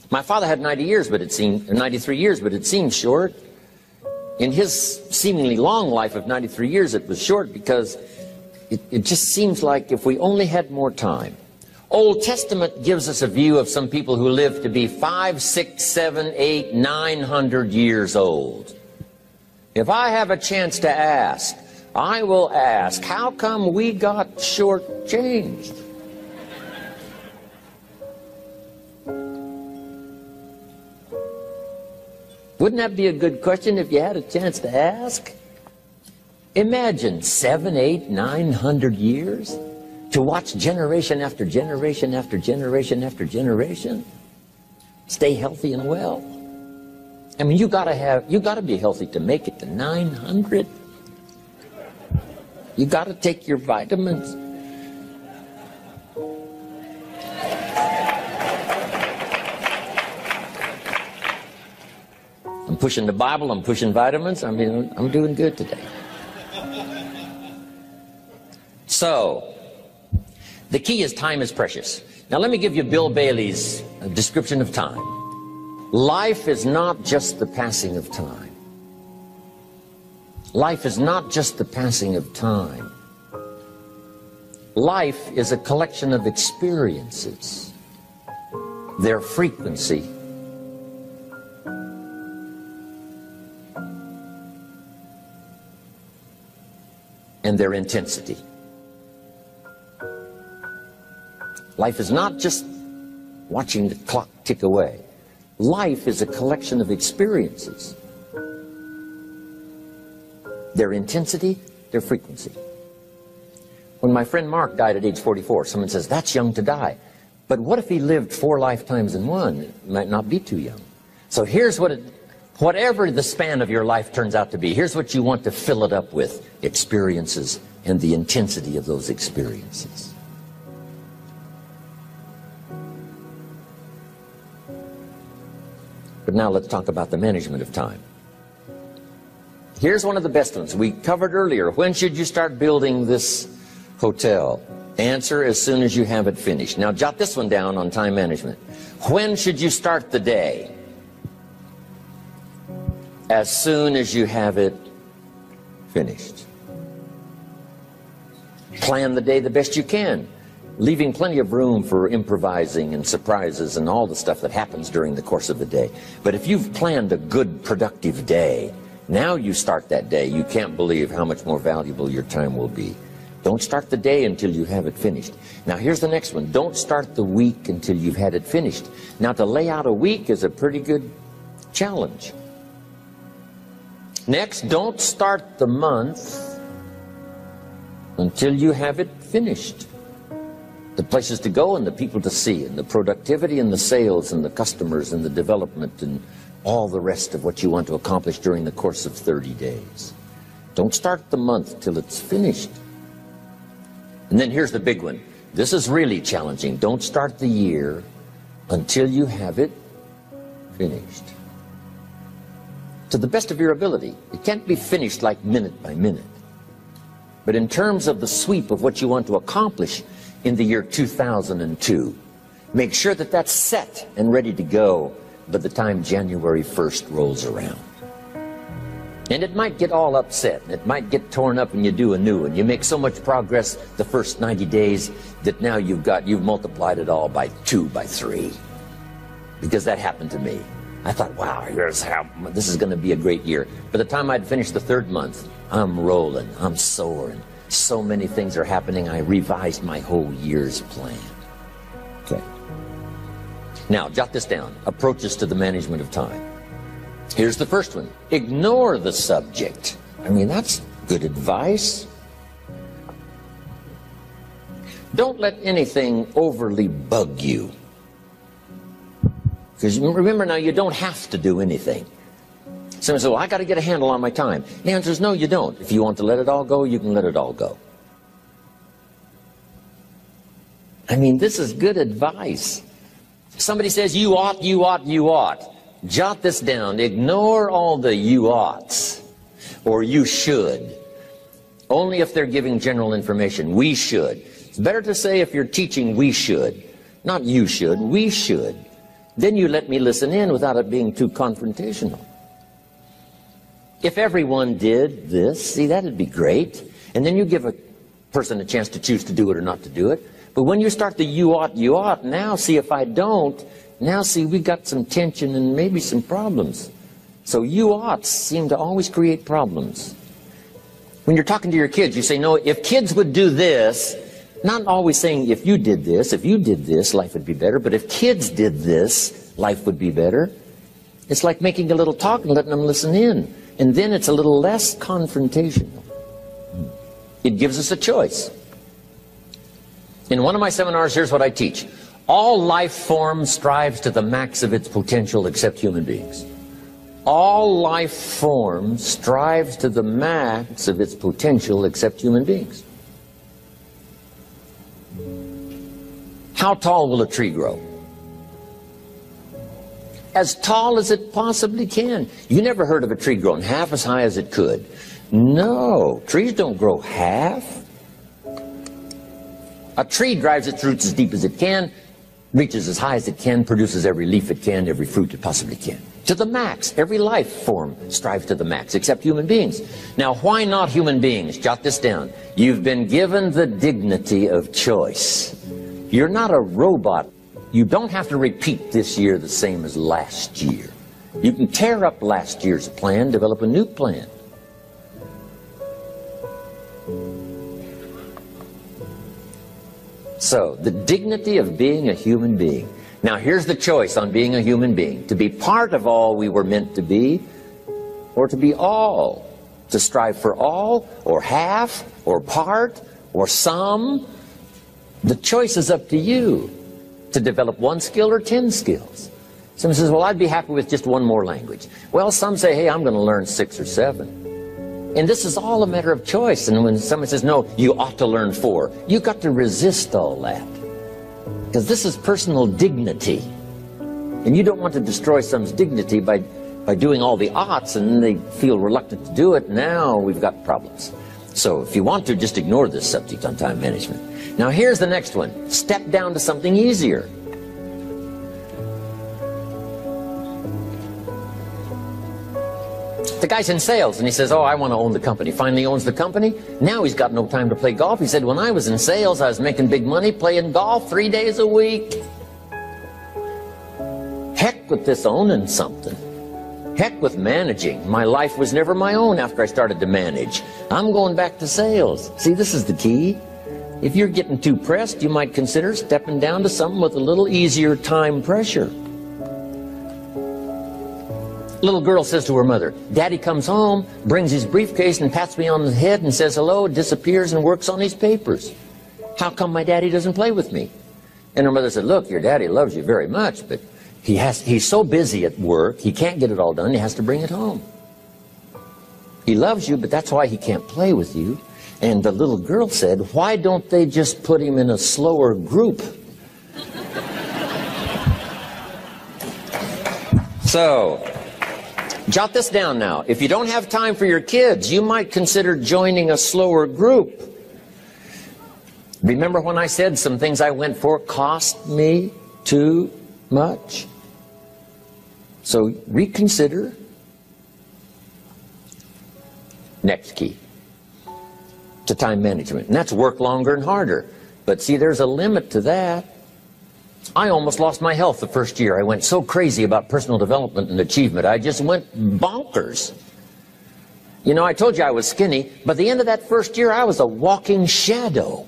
My father had 93 years, but it seemed short. In his seemingly long life of 93 years, it was short because it just seems like if we only had more time. Old Testament gives us a view of some people who lived to be 500, 600, 700, 800, 900 years old. If I have a chance to ask, I will ask, how come we got shortchanged? Wouldn't that be a good question if you had a chance to ask? Imagine 700, 800, 900 years to watch generation after generation after generation after generation stay healthy and well. I mean, you gotta be healthy to make it to 900. You gotta take your vitamins. I'm pushing the Bible, I'm pushing vitamins. I mean, I'm doing good today. So, the key is time is precious. Now let me give you Bill Bailey's description of time. Life is not just the passing of time. Life is not just the passing of time. Life is a collection of experiences, their frequency, and their intensity. Life is not just watching the clock tick away. Life is a collection of experiences, their intensity, their frequency. When my friend Mark died at age 44, someone says, that's young to die. But what if he lived 4 lifetimes in one? It might not be too young. So here's whatever the span of your life turns out to be, here's what you want to fill it up with: experiences and the intensity of those experiences. But now let's talk about the management of time. Here's one of the best ones. We covered earlier, when should you start building this hotel? Answer, as soon as you have it finished. Now jot this one down on time management. When should you start the day? As soon as you have it finished. Plan the day the best you can, leaving plenty of room for improvising and surprises and all the stuff that happens during the course of the day. But if you've planned a good, productive day, now you start that day, you can't believe how much more valuable your time will be. Don't start the day until you have it finished. Now here's the next one. Don't start the week until you've had it finished. Now to lay out a week is a pretty good challenge. Next, don't start the month until you have it finished. The places to go and the people to see and the productivity and the sales and the customers and the development and all the rest of what you want to accomplish during the course of 30 days. Don't start the month till it's finished. And then here's the big one. This is really challenging. Don't start the year until you have it finished. To the best of your ability. It can't be finished like minute by minute. But in terms of the sweep of what you want to accomplish in the year 2002, make sure that that's set and ready to go by the time January 1st rolls around. And it might get all upset, and it might get torn up, and you do a new one. You make so much progress the first 90 days that now you've multiplied it all by 2, by 3. Because that happened to me. I thought, wow, this is going to be a great year. By the time I'd finished the 3rd month, I'm rolling, I'm soaring. So many things are happening, I revised my whole year's plan. Okay. Now, jot this down. Approaches to the management of time. Here's the first one. Ignore the subject. I mean, that's good advice. Don't let anything overly bug you. Because remember now, you don't have to do anything. Someone says, well, I got to get a handle on my time. The answer is no, you don't. If you want to let it all go, you can let it all go. I mean, this is good advice. Somebody says, you ought, you ought, you ought. Jot this down. Ignore all the you oughts or you should. Only if they're giving general information. We should. It's better to say if you're teaching we should. Not you should, we should. Then you let me listen in without it being too confrontational. If everyone did this, see, that'd be great. And then you give a person a chance to choose to do it or not to do it. But when you start the you ought, now see if I don't, now see we got some tension and maybe some problems. So you oughts seem to always create problems. When you're talking to your kids, you say, no, if kids would do this, not always saying if you did this, life would be better, but if kids did this, life would be better. It's like making a little talk and letting them listen in. And then it's a little less confrontational. It gives us a choice. In one of my seminars, here's what I teach. All life form strives to the max of its potential except human beings. All life form strives to the max of its potential except human beings. How tall will a tree grow? As tall as it possibly can. You never heard of a tree growing half as high as it could. No, trees don't grow half. A tree drives its roots as deep as it can, reaches as high as it can, produces every leaf it can, every fruit it possibly can. To the max. Every life form strives to the max, except human beings. Now, why not human beings? Jot this down. You've been given the dignity of choice. You're not a robot. You don't have to repeat this year the same as last year. You can tear up last year's plan, develop a new plan. So, the dignity of being a human being. Now, here's the choice on being a human being. To be part of all we were meant to be, or to be all. To strive for all, or half, or part, or some. The choice is up to you. To develop one skill or 10 skills. Someone says, well, I'd be happy with just one more language. Well, some say, hey, I'm going to learn 6 or 7. And this is all a matter of choice. And when someone says, no, you ought to learn 4, you've got to resist all that. Because this is personal dignity. And you don't want to destroy someone's dignity by doing all the oughts, and then they feel reluctant to do it. Now we've got problems. So if you want to, just ignore this subject on time management. Now here's the next one. Step down to something easier. The guy's in sales, and he says, oh, I want to own the company. Finally owns the company. Now he's got no time to play golf. He said, when I was in sales, I was making big money playing golf 3 days a week. Heck with this owning something. Heck with managing. My life was never my own after I started to manage. I'm going back to sales. See, this is the key. If you're getting too pressed, you might consider stepping down to something with a little easier time pressure. Little girl says to her mother, Daddy comes home, brings his briefcase and pats me on the head and says hello, disappears and works on his papers. How come my daddy doesn't play with me? And her mother said, look, your daddy loves you very much, but he's so busy at work, he can't get it all done, he has to bring it home. He loves you, but that's why he can't play with you. And the little girl said, why don't they just put him in a slower group? So, jot this down now. If you don't have time for your kids, you might consider joining a slower group. Remember when I said some things I went for cost me too much? So reconsider. Next key to time management. And that's work longer and harder. But see, there's a limit to that. I almost lost my health the first year. I went so crazy about personal development and achievement. I just went bonkers. You know, I told you I was skinny, but at the end of that first year, I was a walking shadow.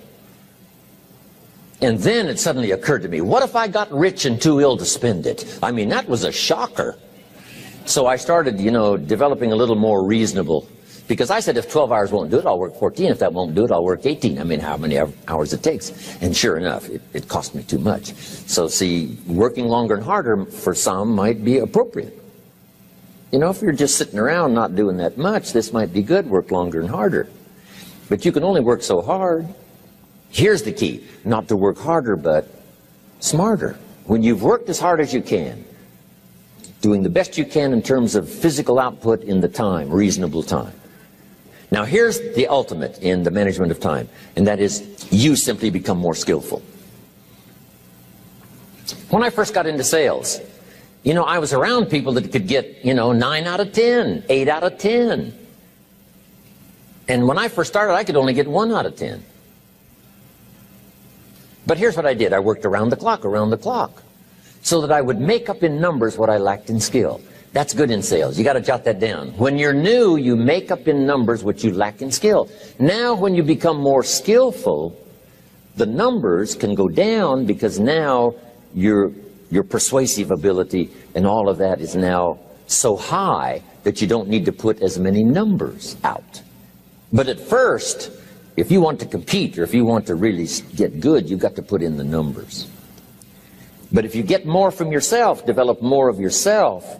And then it suddenly occurred to me, what if I got rich and too ill to spend it? I mean, that was a shocker. So I started, you know, developing a little more reasonable. Because I said, if 12 hours won't do it, I'll work 14. If that won't do it, I'll work 18. I mean, how many hours it takes. And sure enough, it cost me too much. So see, working longer and harder for some might be appropriate. You know, if you're just sitting around not doing that much, this might be good, work longer and harder. But you can only work so hard. Here's the key, not to work harder, but smarter. When you've worked as hard as you can, doing the best you can in terms of physical output in the time, reasonable time. Now here's the ultimate in the management of time, and that is you simply become more skillful. When I first got into sales, You know, I was around people that could get, 9 out of 10, 8 out of 10. And when I first started, I could only get 1 out of 10. But here's what I did. I worked around the clock, so that I would make up in numbers what I lacked in skill. That's good in sales. You got to jot that down. When you're new, you make up in numbers what you lack in skill. Now, when you become more skillful, the numbers can go down because now your persuasive ability and all of that is now so high that you don't need to put as many numbers out. But at first, if you want to compete or if you want to really get good, you've got to put in the numbers. But if you get more from yourself, develop more of yourself,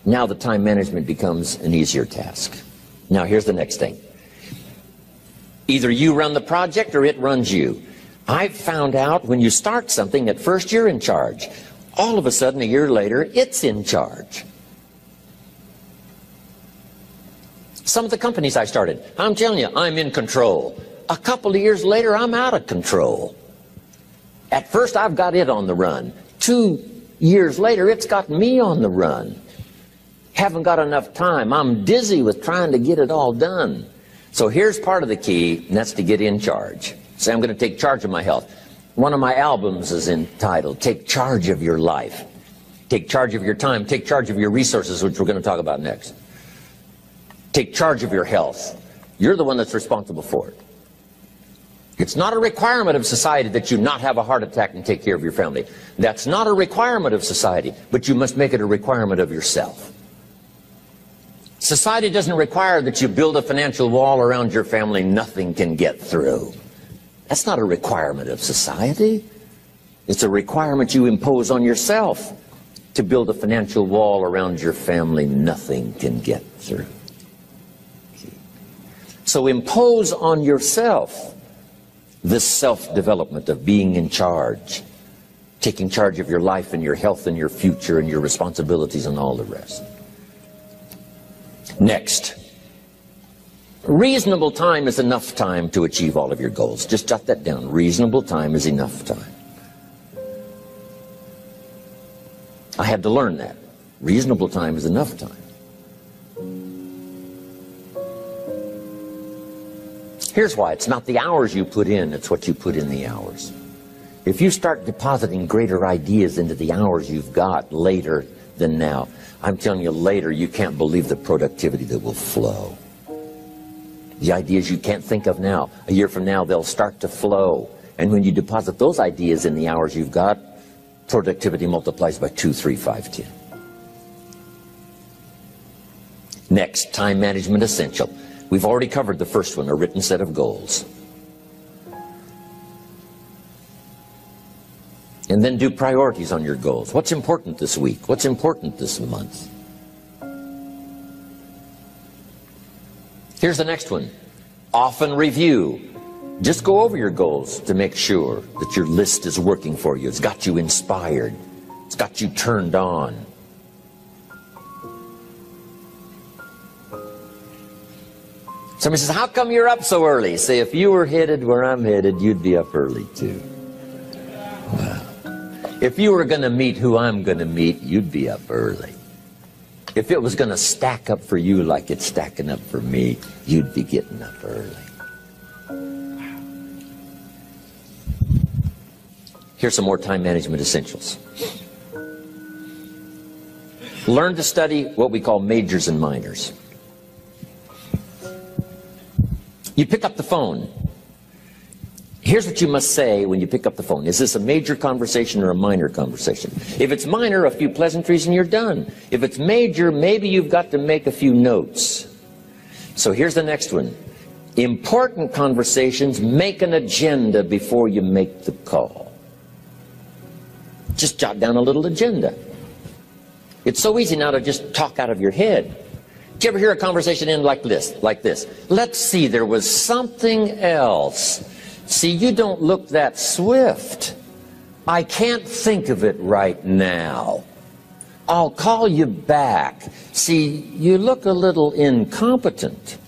now the time management becomes an easier task. Now here's the next thing. Either you run the project or it runs you. I've found out when you start something, at first you're in charge. All of a sudden, a year later, it's in charge. Some of the companies I started, I'm telling you, I'm in control. A couple of years later, I'm out of control. At first, I've got it on the run. 2 years later, it's got me on the run. Haven't got enough time. I'm dizzy with trying to get it all done. So here's part of the key, and that's to get in charge. Say, I'm going to take charge of my health. One of my albums is entitled, Take Charge of Your Life. Take charge of your time. Take charge of your resources, which we're going to talk about next. Take charge of your health. You're the one that's responsible for it. It's not a requirement of society that you not have a heart attack and take care of your family. That's not a requirement of society, but you must make it a requirement of yourself. Society doesn't require that you build a financial wall around your family nothing can get through. That's not a requirement of society. It's a requirement you impose on yourself to build a financial wall around your family nothing can get through. So impose on yourself this self-development of being in charge, taking charge of your life and your health and your future and your responsibilities and all the rest. Next. Reasonable time is enough time to achieve all of your goals. Just jot that down. Reasonable time is enough time. I had to learn that. Reasonable time is enough time. Here's why. It's not the hours you put in, it's what you put in the hours. If you start depositing greater ideas into the hours you've got later than now, I'm telling you, later you can't believe the productivity that will flow. The ideas you can't think of now, a year from now, they'll start to flow. And when you deposit those ideas in the hours you've got, productivity multiplies by 2, 3, 5, 10. Next, time management essential. We've already covered the first one, a written set of goals. And then do priorities on your goals. What's important this week? What's important this month? Here's the next one. Often review. Just go over your goals to make sure that your list is working for you. It's got you inspired. It's got you turned on. Somebody says, how come you're up so early? Say, if you were headed where I'm headed, you'd be up early too. Wow. If you were going to meet who I'm going to meet, you'd be up early. If it was going to stack up for you like it's stacking up for me, you'd be getting up early. Here's some more time management essentials. Learn to study what we call majors and minors. You pick up the phone. Here's what you must say when you pick up the phone. Is this a major conversation or a minor conversation? If it's minor, a few pleasantries and you're done. If it's major, maybe you've got to make a few notes. So here's the next one. Important conversations, make an agenda before you make the call. Just jot down a little agenda. It's so easy now to just talk out of your head. Did you ever hear a conversation end like this? Let's see, there was something else. See, you don't look that swift. I can't think of it right now. I'll call you back. See, you look a little incompetent.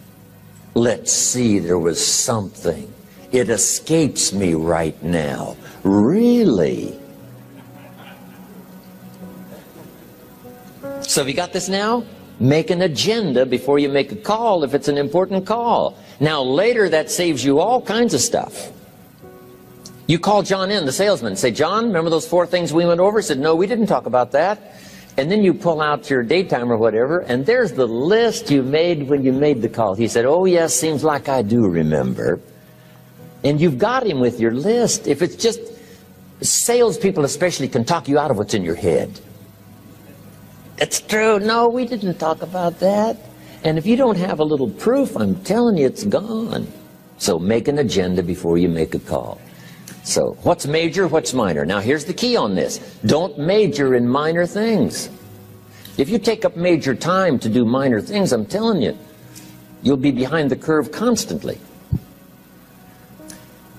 Let's see, there was something. It escapes me right now. Really? So have you got this now? Make an agenda before you make a call if it's an important call. Now later that saves you all kinds of stuff. You call John in, the salesman, say, John, remember those 4 things we went over? He said, no, we didn't talk about that. And then you pull out your daytime or whatever, and there's the list you made when you made the call. He said, oh yes, seems like I do remember. And you've got him with your list. If it's just, salespeople especially can talk you out of what's in your head. It's true. No, we didn't talk about that. And if you don't have a little proof, I'm telling you, it's gone. So make an agenda before you make a call. So what's major, what's minor? Now here's the key on this. Don't major in minor things. If you take up major time to do minor things, I'm telling you, you'll be behind the curve constantly.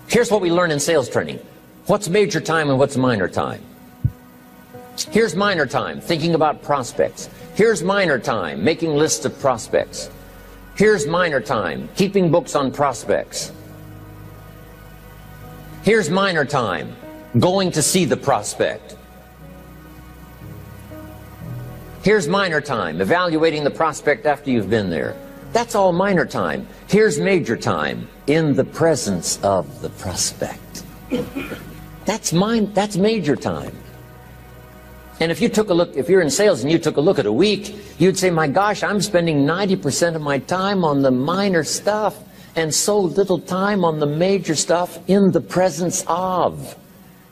Here's what we learn in sales training. What's major time and what's minor time? Here's minor time, thinking about prospects. Here's minor time, making lists of prospects. Here's minor time, keeping books on prospects. Here's minor time, going to see the prospect. Here's minor time, evaluating the prospect after you've been there. That's all minor time. Here's major time, in the presence of the prospect. That's major time. And if you took a look, if you're in sales and you took a look at a week, you'd say, my gosh, I'm spending 90% of my time on the minor stuff and so little time on the major stuff in the presence of.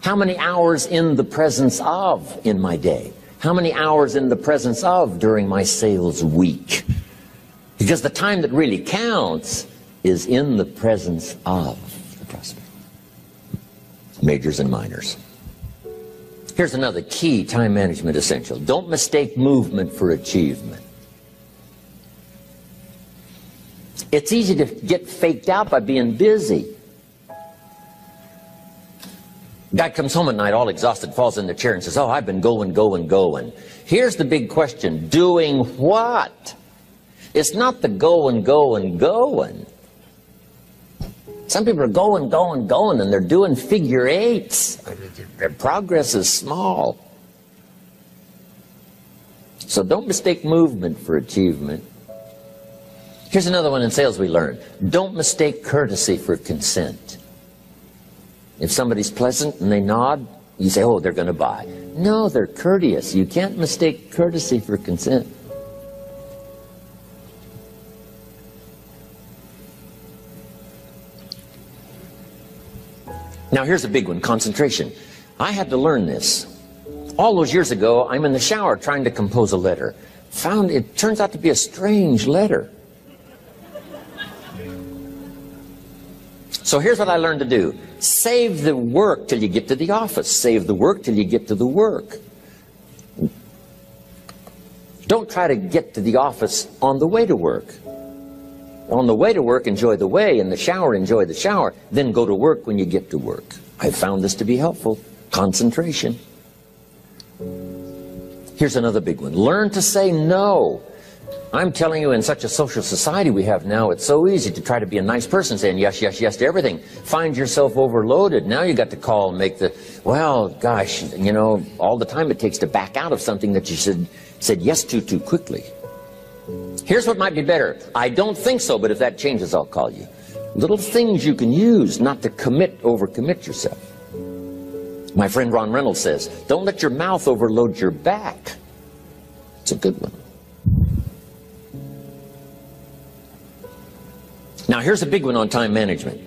How many hours in the presence of in my day? How many hours in the presence of during my sales week? Because the time that really counts is in the presence of the prospect. Majors and minors. Here's another key time management essential. Don't mistake movement for achievement. It's easy to get faked out by being busy. Guy comes home at night all exhausted, falls in the chair and says, oh, I've been going. Here's the big question. Doing what? It's not the going. Some people are going, and they're doing figure eights. Their progress is small. So don't mistake movement for achievement. Here's another one in sales we learned. Don't mistake courtesy for consent. If somebody's pleasant and they nod, you say, oh, they're going to buy. No, they're courteous. You can't mistake courtesy for consent. Now here's a big one, concentration. I had to learn this. All those years ago, I'm in the shower trying to compose a letter. Found it turns out to be a strange letter. So here's what I learned to do. Save the work till you get to the office. Save the work till you get to the work. Don't try to get to the office on the way to work. On the way to work, enjoy the way. In the shower, enjoy the shower. Then go to work when you get to work. I found this to be helpful. Concentration. Here's another big one. Learn to say no. I'm telling you, in such a social society we have now, it's so easy to try to be a nice person, saying yes, yes, yes to everything. Find yourself overloaded. Now you got to call and make the, well, gosh, you know, all the time it takes to back out of something that you said yes to too quickly. Here's what might be better. I don't think so, but if that changes, I'll call you. Little things you can use not to overcommit yourself. My friend Ron Reynolds says, don't let your mouth overload your back. It's a good one. Now here's a big one on time management.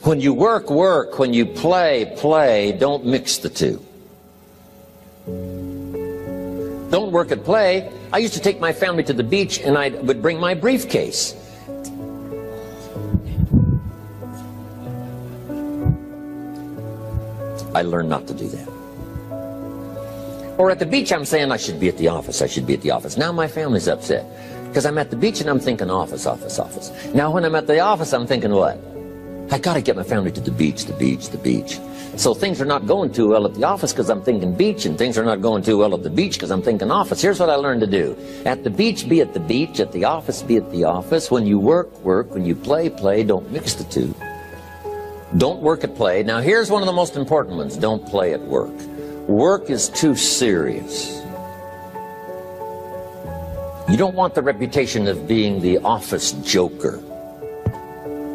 When you work, work. When you play, play. Don't mix the two. Don't work and play. I used to take my family to the beach and I would bring my briefcase. I learned not to do that. Or at the beach I'm saying I should be at the office, I should be at the office. Now my family's upset because I'm at the beach and I'm thinking office, office, office. Now when I'm at the office I'm thinking what? I got to get my family to the beach, the beach, the beach. So things are not going too well at the office because I'm thinking beach, and things are not going too well at the beach because I'm thinking office. Here's what I learned to do. At the beach, be at the beach. At the office, be at the office. When you work, work. When you play, play. Don't mix the two. Don't work at play. Now here's one of the most important ones. Don't play at work. Work is too serious. You don't want the reputation of being the office joker.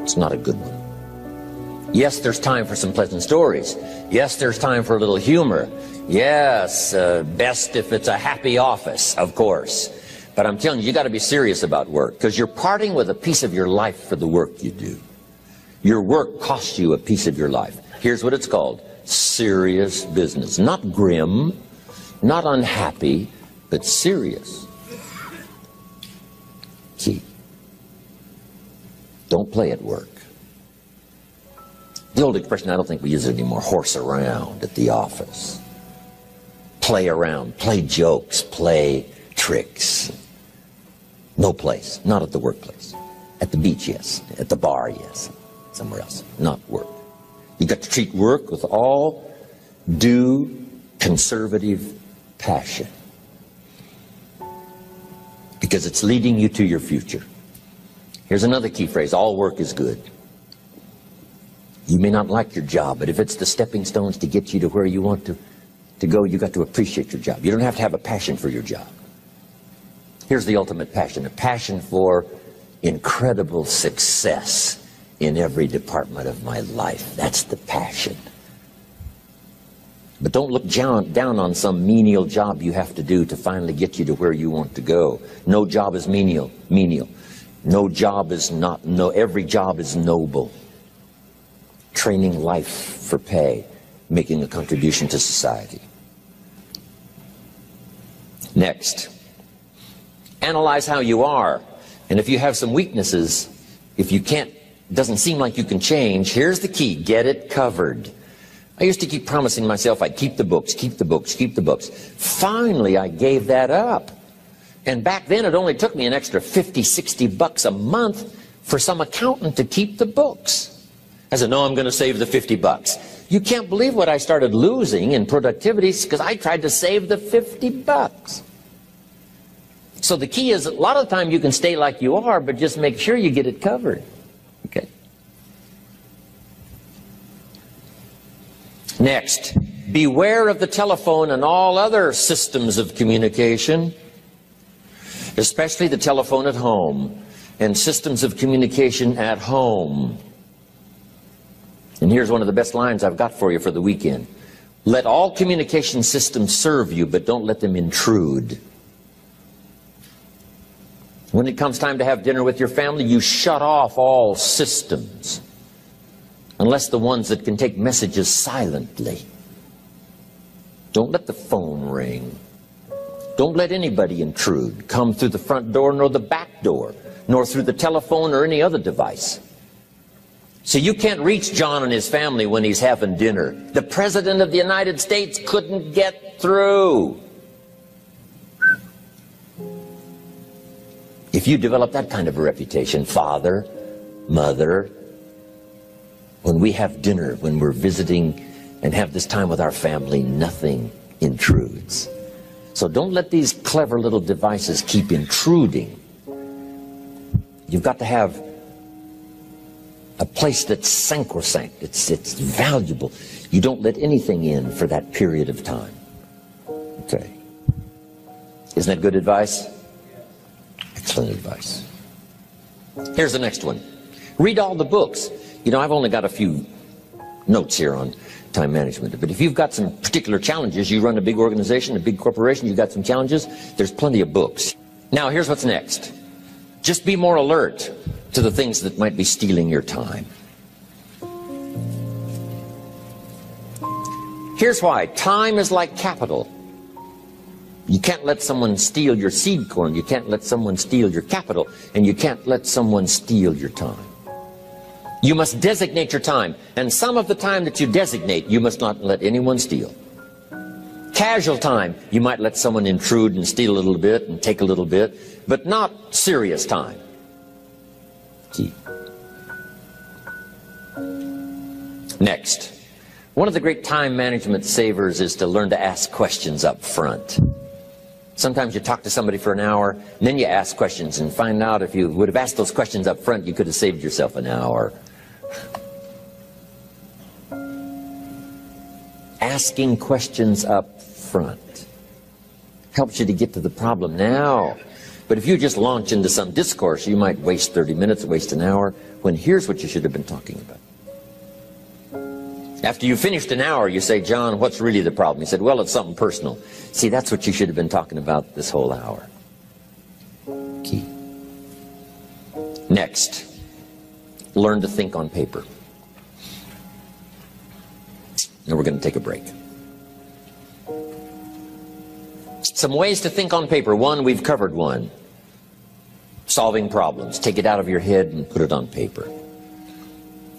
It's not a good one. Yes, there's time for some pleasant stories. Yes, there's time for a little humor. Yes, best if it's a happy office, of course. But I'm telling you, you got to be serious about work, because you're parting with a piece of your life for the work you do. Your work costs you a piece of your life. Here's what it's called: serious business. Not grim, not unhappy, but serious. Key. Don't play at work. The old expression, I don't think we use it anymore, horse around at the office. Play around, play jokes, play tricks. No place, not at the workplace. At the beach, yes. At the bar, yes. Somewhere else, not work. You've got to treat work with all due conservative passion, because it's leading you to your future. Here's another key phrase: all work is good. You may not like your job, but if it's the stepping stones to get you to where you want to go, you got to appreciate your job. You don't have to have a passion for your job. Here's the ultimate passion: a passion for incredible success in every department of my life. That's the passion. But don't look down on some menial job you have to do to finally get you to where you want to go. No job is menial. No job is not, every job is noble. Training life for pay, making a contribution to society. Next, analyze how you are. And if you have some weaknesses, if you can't, doesn't seem like you can change, here's the key: get it covered. I used to keep promising myself I'd keep the books, keep the books, keep the books. Finally, I gave that up. And back then, it only took me an extra $50, $60 a month for some accountant to keep the books. I said, no, I'm going to save the $50. You can't believe what I started losing in productivity because I tried to save the $50. So the key is, a lot of the time you can stay like you are, but just make sure you get it covered. Okay. Next, beware of the telephone and all other systems of communication, especially the telephone at home and systems of communication at home. And here's one of the best lines I've got for you for the weekend: let all communication systems serve you, but don't let them intrude. When it comes time to have dinner with your family, you shut off all systems, unless the ones that can take messages silently. Don't let the phone ring. Don't let anybody intrude, come through the front door nor the back door, nor through the telephone or any other device. So you can't reach John and his family when he's having dinner. The President of the United States couldn't get through. If you develop that kind of a reputation, father, mother, when we have dinner, when we're visiting and have this time with our family, nothing intrudes. So don't let these clever little devices keep intruding. You've got to have a place that's sacrosanct. It's valuable. You don't let anything in for that period of time. Okay. Isn't that good advice? Excellent advice. Here's the next one. Read all the books. You know, I've only got a few notes here on time management, but if you've got some particular challenges, you run a big organization, a big corporation, you've got some challenges, there's plenty of books. Now, here's what's next. Just be more alert to the things that might be stealing your time. Here's why. Time is like capital. You can't let someone steal your seed corn. You can't let someone steal your capital. And you can't let someone steal your time. You must designate your time. And some of the time that you designate, you must not let anyone steal. Casual time, you might let someone intrude and steal a little bit and take a little bit, but not serious time. Key. Next, one of the great time management savers is to learn to ask questions up front. Sometimes you talk to somebody for an hour, and then you ask questions and find out if you would have asked those questions up front, you could have saved yourself an hour. Asking questions up front helps you to get to the problem now. But if you just launch into some discourse, you might waste 30 minutes, waste an hour, when here's what you should have been talking about. After you finished an hour, you say, John, what's really the problem? He said, well, it's something personal. See, that's what you should have been talking about this whole hour. Key. Next, learn to think on paper. Now we're going to take a break. Some ways to think on paper. One, we've covered one. Solving problems. Take it out of your head and put it on paper.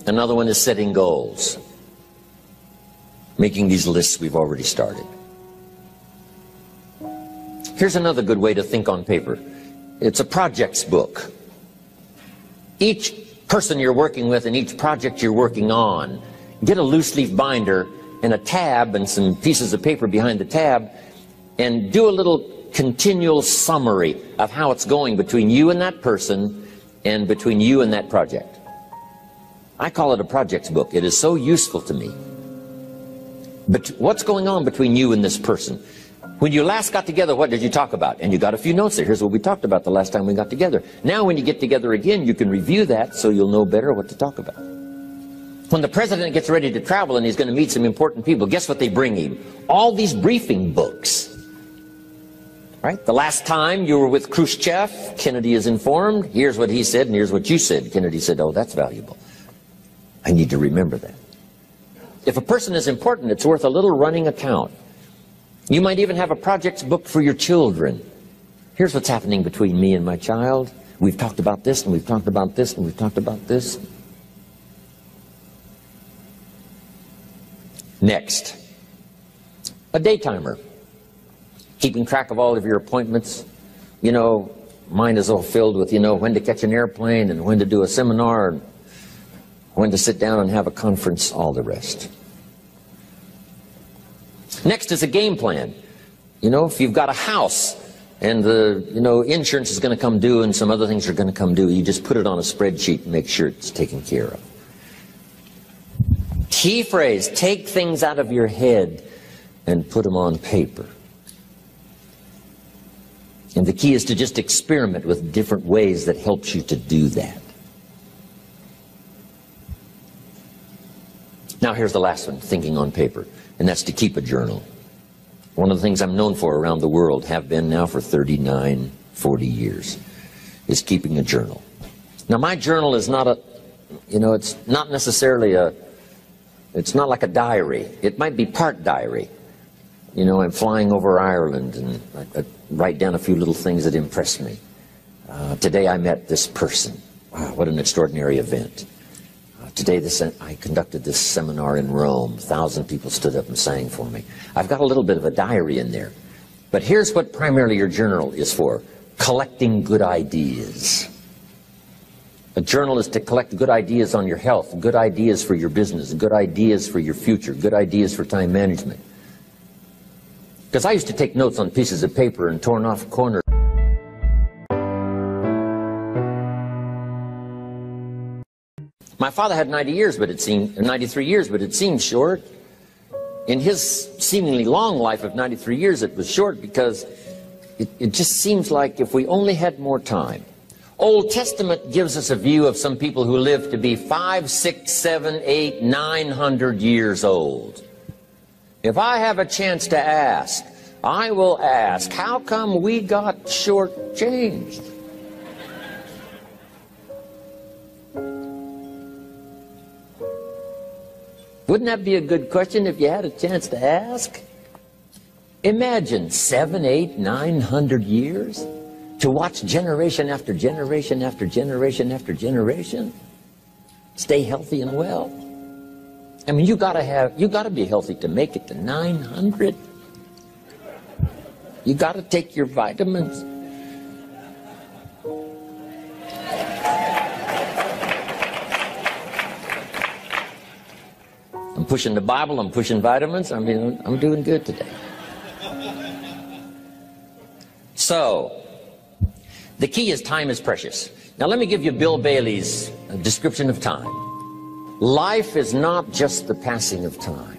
Another one is setting goals. Making these lists we've already started. Here's another good way to think on paper. It's a projects book. Each person you're working with and each project you're working on, get a loose leaf binder and a tab and some pieces of paper behind the tab and do a little continual summary of how it's going between you and that person and between you and that project. I call it a projects book. It is so useful to me. But what's going on between you and this person? When you last got together, what did you talk about? And you got a few notes there. Here's what we talked about the last time we got together. Now when you get together again, you can review that so you'll know better what to talk about. When the president gets ready to travel and he's going to meet some important people, guess what they bring him? All these briefing books. Right? The last time you were with Khrushchev, Kennedy is informed. Here's what he said and here's what you said. Kennedy said, oh, that's valuable. I need to remember that. If a person is important, it's worth a little running account. You might even have a projects book for your children. Here's what's happening between me and my child. We've talked about this, and we've talked about this, and we've talked about this. Next, a day timer. Keeping track of all of your appointments. You know, mine is all filled with, when to catch an airplane, and when to do a seminar, and when to sit down and have a conference, all the rest. Next is a game plan. If you've got a house and the, insurance is going to come due and some other things are going to come due, you just put it on a spreadsheet and make sure it's taken care of. Key phrase, take things out of your head and put them on paper. And the key is to just experiment with different ways that helps you to do that. Now here's the last one, thinking on paper, and that's to keep a journal. One of the things I'm known for around the world, have been now for 39, 40 years, is keeping a journal. Now my journal is not it's not necessarily it's not like a diary. It might be part diary. I'm flying over Ireland and I write down a few little things that impress me. Today I met this person. Wow, what an extraordinary event. Today I conducted this seminar in Rome. 1,000 people stood up and sang for me. I've got a little bit of a diary in there. But here's what primarily your journal is for. Collecting good ideas. A journal is to collect good ideas on your health, good ideas for your business, good ideas for your future, good ideas for time management. Because I used to take notes on pieces of paper and torn off corners. My father had 93 years, but it seemed short. In his seemingly long life of 93 years, it was short because it just seems like if we only had more time. Old Testament gives us a view of some people who lived to be 500, 600, 700, 800, 900 years old. If I have a chance to ask, I will ask, how come we got shortchanged? Wouldn't that be a good question if you had a chance to ask? Imagine 700, 800, 900 years to watch generation after generation after generation after generation stay healthy and well. I mean, you gotta be healthy to make it to 900. You gotta take your vitamins. I'm pushing the Bible, I'm pushing vitamins. I mean, I'm doing good today. So, the key is time is precious. Now let me give you Bill Bailey's description of time. Life is not just the passing of time.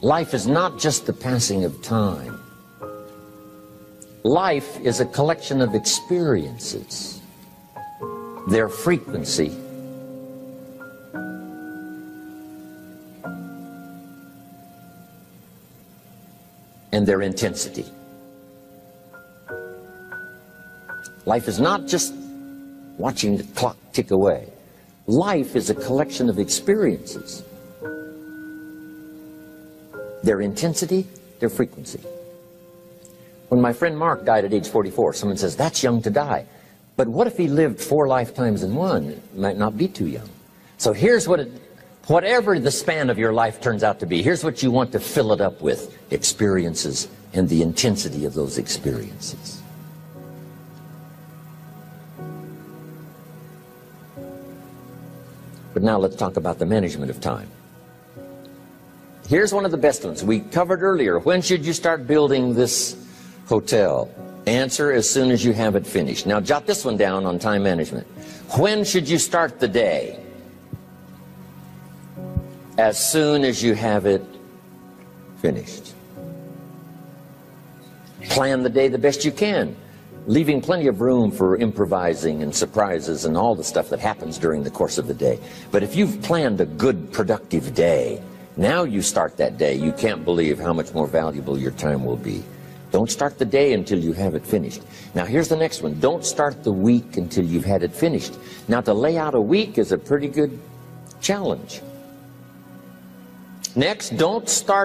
Life is not just the passing of time. Life is a collection of experiences, their frequency and their intensity. Life is not just watching the clock tick away. Life is a collection of experiences, their intensity, their frequency. When my friend Mark died at age 44, someone says, that's young to die. But what if he lived 4 lifetimes in one? It might not be too young. So here's what whatever the span of your life turns out to be, here's what you want to fill it up with: experiences and the intensity of those experiences. But now let's talk about the management of time. Here's one of the best ones. We covered earlier, when should you start building this hotel? Answer: as soon as you have it finished. Now jot this one down on time management. When should you start the day? As soon as you have it finished. Plan the day the best you can, leaving plenty of room for improvising and surprises and all the stuff that happens during the course of the day. But if you've planned a good, productive day, now you start that day, you can't believe how much more valuable your time will be. Don't start the day until you have it finished. Now here's the next one. Don't start the week until you've had it finished. Now to lay out a week is a pretty good challenge. Next, don't start